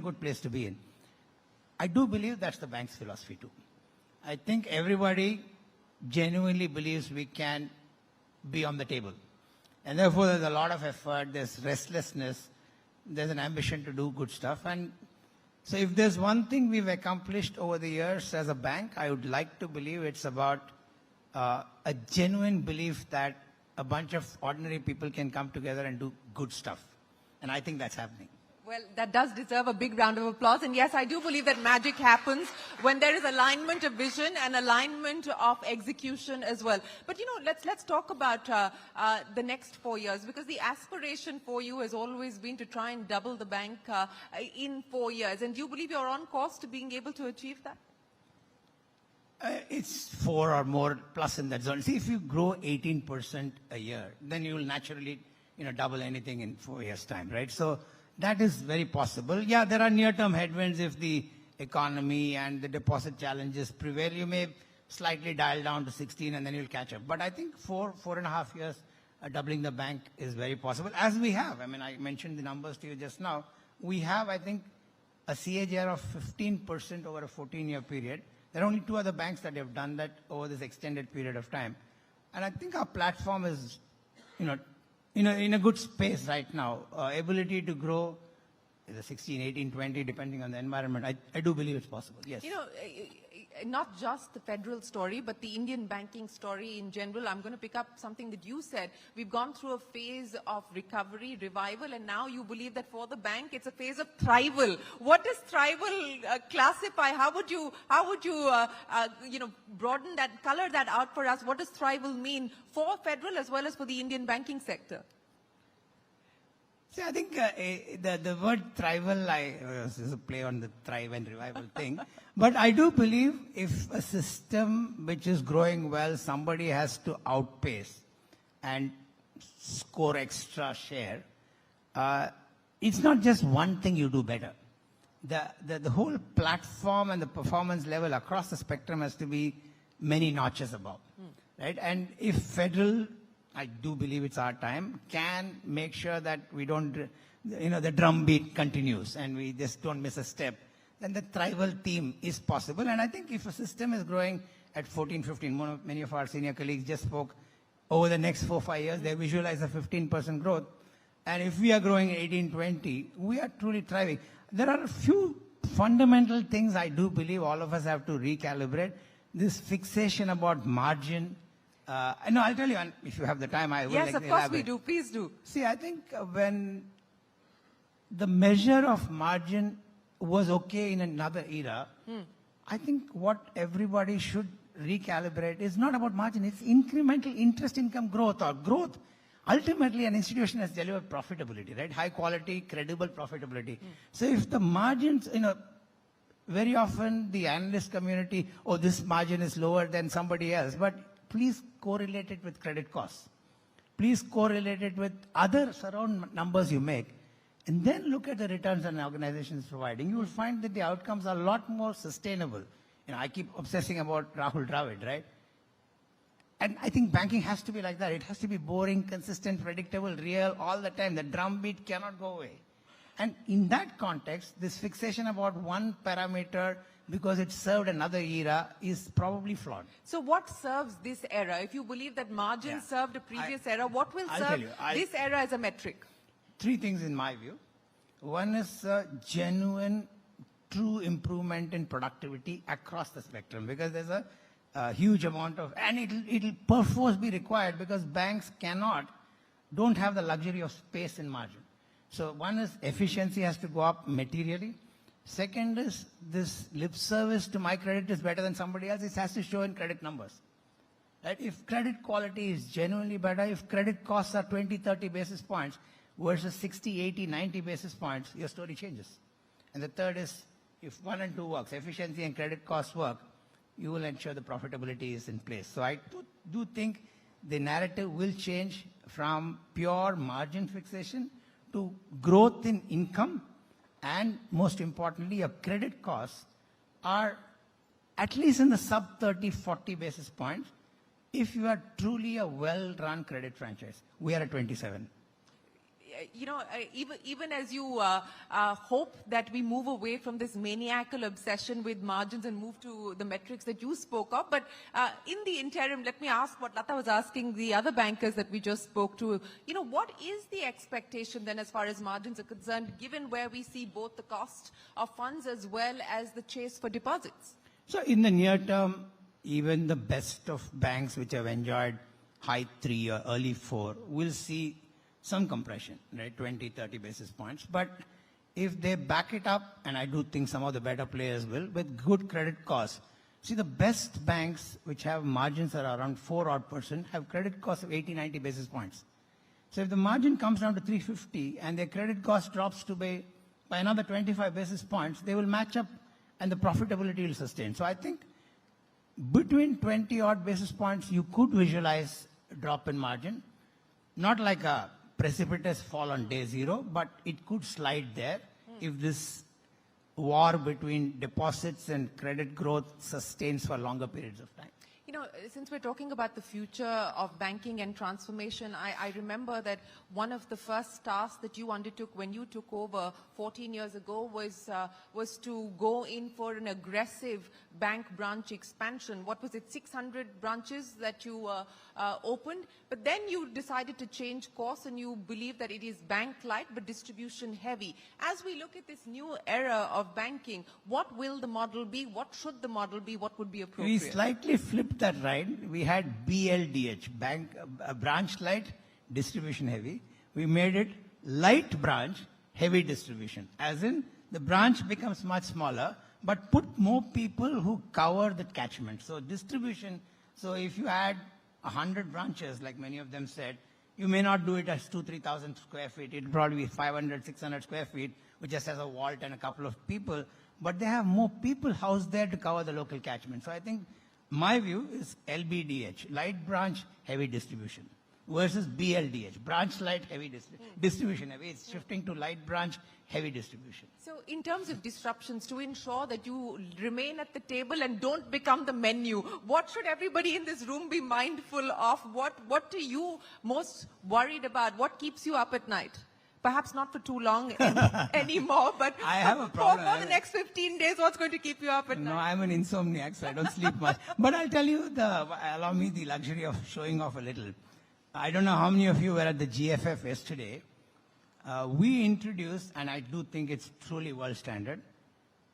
good place to be in. I do believe that's the bank's philosophy too. I think everybody genuinely believes we can be on the table. And therefore, there's a lot of effort, there's restlessness, there's an ambition to do good stuff. And so if there's one thing we've accomplished over the years as a bank, I would like to believe it's about a genuine belief that a bunch of ordinary people can come together and do good stuff. And I think that's happening. Well, that does deserve a big round of applause. And yes, I do believe that magic happens when there is alignment of vision and alignment of execution as well. But, you know, let's talk about the next 4 years, because the aspiration for you has always been to try and double the bank in 4 years. And do you believe you're on course to being able to achieve that? It's 4 or more plus in that zone. See, if you grow 18% a year, then you will naturally, double anything in 4 years' time, right? So that is very possible. Yeah, there are near-term headwinds. If the economy and the deposit challenges prevail, you may slightly dial down to 16 and then you'll catch up. But I think 4.5 years, doubling the bank is very possible, as we have. I mean, I mentioned the numbers to you just now. We have, I think, a CAGR of 15% over a 14-year period. There are only 2 other banks that have done that over this extended period of time. And I think our platform is, in a good space right now. Ability to grow is a 16, 18, 20, depending on the environment. I do believe it's possible, yes. Not just the federal story, but the Indian banking story in general. I'm going to pick up something that you said. We've gone through a phase of recovery, revival, and now you believe that for the bank, it's a phase of thrival. What does thrival classify? How would you broaden that, color that out for us? What does thrival mean for federal as well as for the Indian banking sector? See, I think the word thrival is a play on the thrive and revival thing. But I do believe if a system which is growing well, somebody has to outpace and score extra share. It's not just one thing you do better. The whole platform and the performance level across the spectrum has to be many notches above. Right? And if federal, I do believe it's our time, can make sure that we don't, the drumbeat continues and we just don't miss a step, then the thrival theme is possible. And I think if a system is growing at 14, 15, many of our senior colleagues just spoke, over the next 4-5 years, they visualize a 15% growth. And if we are growing 18, 20, we are truly thriving. There are a few fundamental things I do believe all of us have to recalibrate. This fixation about margin. No, I'll tell you, if you have the time, I will. Yes, of course we do. Please do. See, I think when the measure of margin was okay in another era, I think what everybody should recalibrate is not about margin, it's incremental interest income growth or growth. Ultimately, an institution has delivered profitability, right? High quality, credible profitability. So if the margins, very often the analyst community, this margin is lower than somebody else, but please correlate it with credit costs. Please correlate it with other surround numbers you make. And then look at the returns an organization is providing. You will find that the outcomes are a lot more sustainable. I keep obsessing about Rahul Dravid, right? And I think banking has to be like that. It has to be boring, consistent, predictable, real, all the time. The drumbeat cannot go away. And in that context, this fixation about one parameter because it served another era is probably flawed. So what serves this era? If you believe that margin served a previous era, what will serve this era as a metric? 3 things in my view. One is genuine, true improvement in productivity across the spectrum, because there's a huge amount of, and it'll perforce be required because banks don't have the luxury of space in margin. So one is efficiency has to go up materially. Second is this lip service to my credit is better than somebody else. It has to show in credit numbers. Right? If credit quality is genuinely better, if credit costs are 20, 30 basis points versus 60, 80, 90 basis points, your story changes. And the third is if 1 and 2 works, efficiency and credit costs work, you will ensure the profitability is in place. So I do think the narrative will change from pure margin fixation to growth in income, and most importantly, your credit costs are at least in the sub 30, 40 basis points if you are truly a well-run credit franchise. We are at 27. even as you hope that we move away from this maniacal obsession with margins and move to the metrics that you spoke of, but in the interim, let me ask what Lata was asking the other bankers that we just spoke to. What is the expectation then as far as margins are concerned, given where we see both the cost of funds as well as the chase for deposits? So in the near term, even the best of banks which have enjoyed high 3 or early 4 will see some compression, right? 20, 30 basis points. But if they back it up, and I do think some of the better players will, with good credit costs. See, the best banks which have margins that are around 4% have credit costs of 80, 90 basis points. So if the margin comes down to 350 and their credit cost drops to by another 25 basis points, they will match up and the profitability will sustain. So I think between 20 odd basis points, you could visualize a drop in margin. Not like a precipitous fall on day 0, but it could slide there if this war between deposits and credit growth sustains for longer periods of time. Since we're talking about the future of banking and transformation, I remember that one of the first tasks that you undertook when you took over 14 years ago was to go in for an aggressive bank branch expansion. What was it, 600 branches that you opened? But then you decided to change course and you believe that it is bank light but distribution heavy. As we look at this new era of banking, what will the model be? What should the model be? What would be appropriate? We slightly flipped that right. We had BLDH, branch light, distribution heavy. We made it light branch, heavy distribution. As in, the branch becomes much smaller, but put more people who cover the catchment. So distribution, so if you had 100 branches, like many of them said, you may not do it as 2,000-3,000 square feet. It'll probably be 500-600 square feet, which just has a vault and a couple of people. But they have more people housed there to cover the local catchment. So I think my view is LBDH, light branch, heavy distribution, versus BLDH, branch light, heavy distribution heavy. It's shifting to light branch, heavy distribution. So in terms of disruptions, to ensure that you remain at the table and don't become the menu, what should everybody in this room be mindful of? What are you most worried about? What keeps you up at night? Perhaps not for too long anymore, but I have a problem. For the next 15 days, what's going to keep you up at night? No, I'm an insomniac, so I don't sleep much. But I'll tell you, allow me the luxury of showing off a little. I don't know how many of you were at the GFF yesterday. We introduced, and I do think it's truly world standard,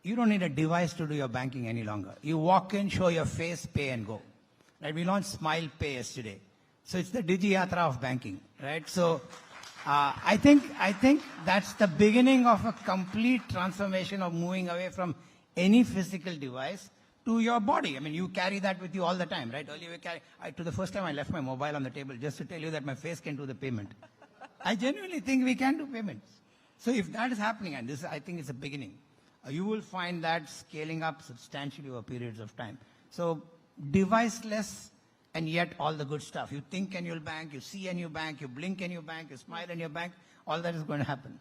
you don't need a device to do your banking any longer. You walk in, show your face, pay and go. Right? We launched Smile Pay yesterday. So it's the Digi Yatra of banking, right? So I think that's the beginning of a complete transformation of moving away from any physical device to your body. I mean, you carry that with you all the time, right? Earlier, to the first time I left my mobile on the table just to tell you that my face can do the payment. I genuinely think we can do payments. So if that is happening, and this I think is a beginning, you will find that scaling up substantially over periods of time. So deviceless, and yet all the good stuff. You think and you'll bank, you see and you bank, you blink and you bank, you smile and you bank, all that is going to happen.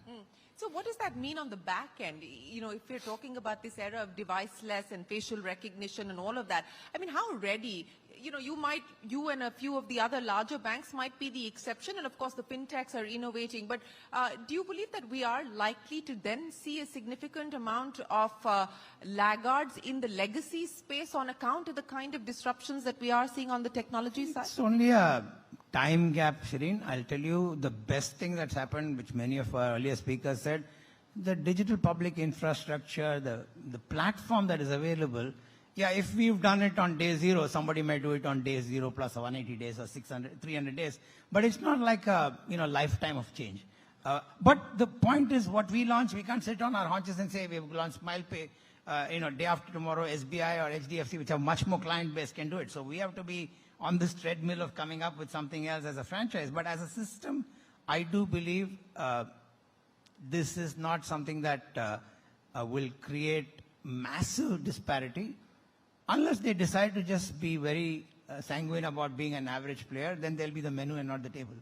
So what does that mean on the back end? If we're talking about this era of deviceless and facial recognition and all of that, I mean, how ready, you and a few of the other larger banks might be the exception, and of course the fintechs are innovating, but do you believe that we are likely to then see a significant amount of laggards in the legacy space on account of the kind of disruptions that we are seeing on the technology side? It's only a time gap, Shereen. I'll tell you the best thing that's happened, which many of our earlier speakers said, the digital public infrastructure, the platform that is available. Yeah, if we've done it on day 0, somebody may do it on day 0 plus 180 days or 300 days. But it's not like a lifetime of change. But the point is, what we launch, we can't sit on our haunches and say we've launched Smile Pay. Day after tomorrow, SBI or HDFC, which have much more client base, can do it. So we have to be on this treadmill of coming up with something else as a franchise. But as a system, I do believe this is not something that will create massive disparity. Unless they decide to just be very sanguine about being an average player, then they'll be the menu and not the table.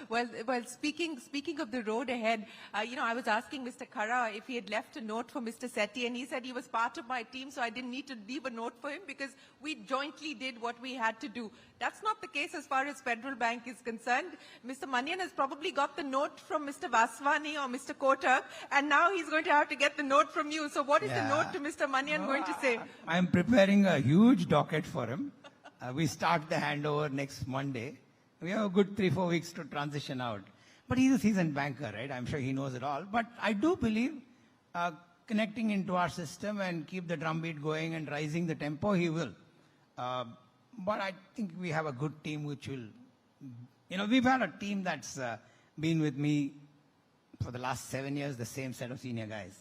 Well, speaking of the road ahead, I was asking Mr. Khara if he had left a note for Mr. Sethi, and he said he was part of my team, so I didn't need to leave a note for him because we jointly did what we had to do. That's not the case as far as Federal Bank is concerned. Mr. Manian has probably got the note from Mr. Vaswani or Mr. Kotak, and now he's going to have to get the note from you. So what is the note to Mr. Manian going to say? I'm preparing a huge docket for him. We start the handover next Monday. We have a good 3-4 weeks to transition out. But he's a seasoned banker, right? I'm sure he knows it all. But I do believe connecting into our system and keep the drumbeat going and rising the tempo, he will. But I think we have a good team which will, we've had a team that's been with me for the last 7 years, the same set of senior guys.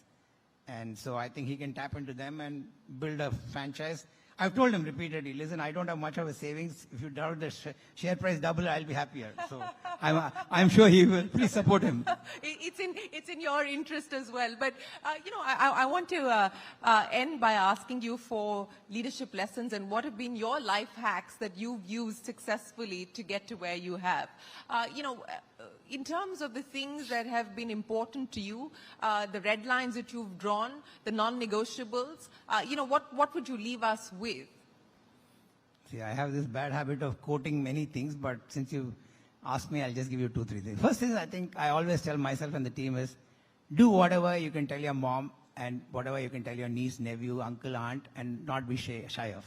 And so I think he can tap into them and build a franchise. I've told him repeatedly, listen, I don't have much of a savings. If you doubt the share price double, I'll be happier. So I'm sure he will. Please support him. It's in your interest as well. But, I want to end by asking you for leadership lessons and what have been your life hacks that you've used successfully to get to where you have. In terms of the things that have been important to you, the red lines that you've drawn, the non-negotiables, what would you leave us with? See, I have this bad habit of quoting many things, but since you asked me, I'll just give you 2-3 things. First is, I think I always tell myself and the team is, do whatever you can tell your mom and whatever you can tell your niece, nephew, uncle, aunt, and not be shy of.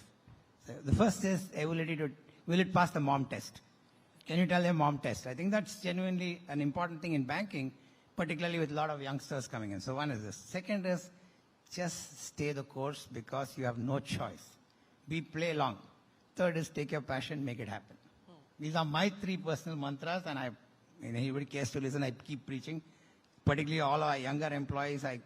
So the first is ability to, will it pass the mom test? Can you tell them mom test? I think that's genuinely an important thing in banking, particularly with a lot of youngsters coming in. So one is this. Second is just stay the course because you have no choice. Play along. Third is take your passion, make it happen. These are my 3 personal mantras, and anybody cares to listen, I keep preaching. Particularly all our younger employees, I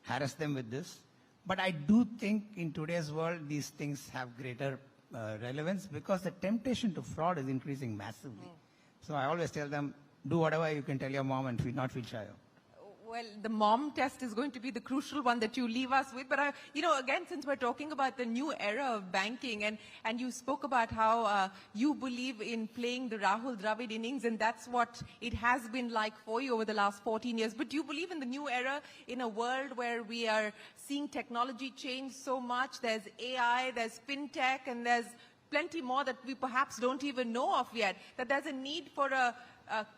harass them with this. But I do think in today's world, these things have greater relevance because the temptation to fraud is increasing massively. So I always tell them, do whatever you can tell your mom and not feel shy of. Well, the mom test is going to be the crucial one that you leave us with. But, again, since we're talking about the new era of banking, and you spoke about how you believe in playing the Rahul Dravid innings, and that's what it has been like for you over the last 14 years. But do you believe in the new era, in a world where we are seeing technology change so much? There's AI, there's fintech, and there's plenty more that we perhaps don't even know of yet, that there's a need for a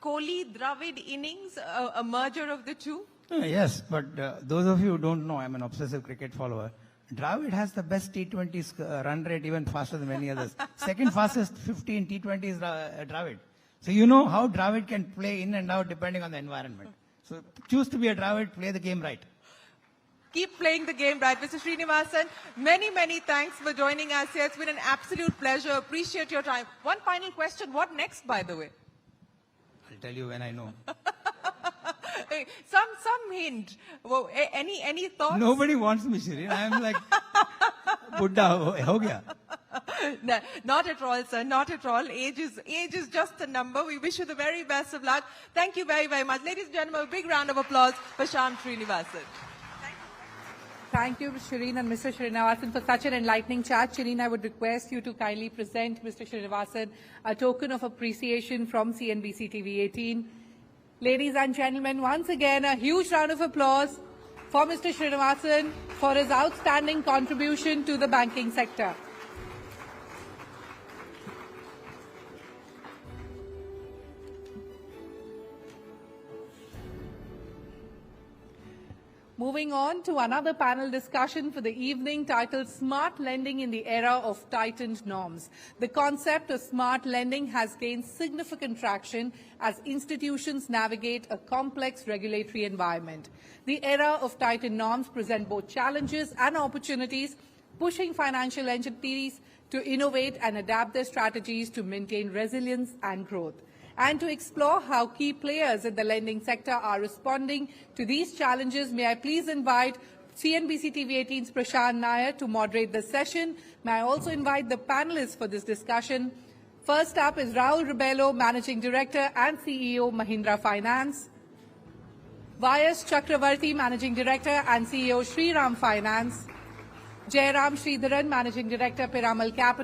Kohli-Dravid innings, a merger of the two? Yes, but those of you who don't know, I'm an obsessive cricket follower. Dravid has the best T20 run rate, even faster than many others. Second fastest 50 in T20 is Dravid. So you know how Dravid can play in and out depending on the environment. So choose to be a Dravid, play the game right. Keep playing the game right. Mr. Srinivasan, many, many thanks for joining us here. It's been an absolute pleasure. Appreciate your time. One final question. What next, by the way? I'll tell you when I know. Hey, some hint. Well, any thoughts? Nobody wants me, Shereen. I'm like, Buddha, ho gaya. No, not at all, sir. Not at all. Age is just a number. We wish you the very best of luck. Thank you very, very much. Ladies and gentlemen, a big round of applause for Shyam Srinivasan. Thank you, Shereen and Mr. Srinivasan, for such an enlightening chat. Shereen, I would request you to kindly present Mr. Srinivasan a token of appreciation from CNBC-TV18. Ladies and gentlemen, once again, a huge round of applause for Mr. Srinivasan for his outstanding contribution to the banking sector. Moving on to another panel discussion for the evening titled Smart Lending in the Era of Tightened Norms. The concept of smart lending has gained significant traction as institutions navigate a complex regulatory environment. The era of tightened norms present both challenges and opportunities, pushing financial entities to innovate and adapt their strategies to maintain resilience and growth. And to explore how key players in the lending sector are responding to these challenges, may I please invite CNBC-TV18's Prashant Nair to moderate this session. May I also invite the panelists for this discussion. First up is Rahul Rebello, Managing Director and CEO, Mahindra Finance. Vyas Chakravarti, Managing Director and CEO, Shriram Finance. Jairam Sridharan, Managing Director, Piramal Capital.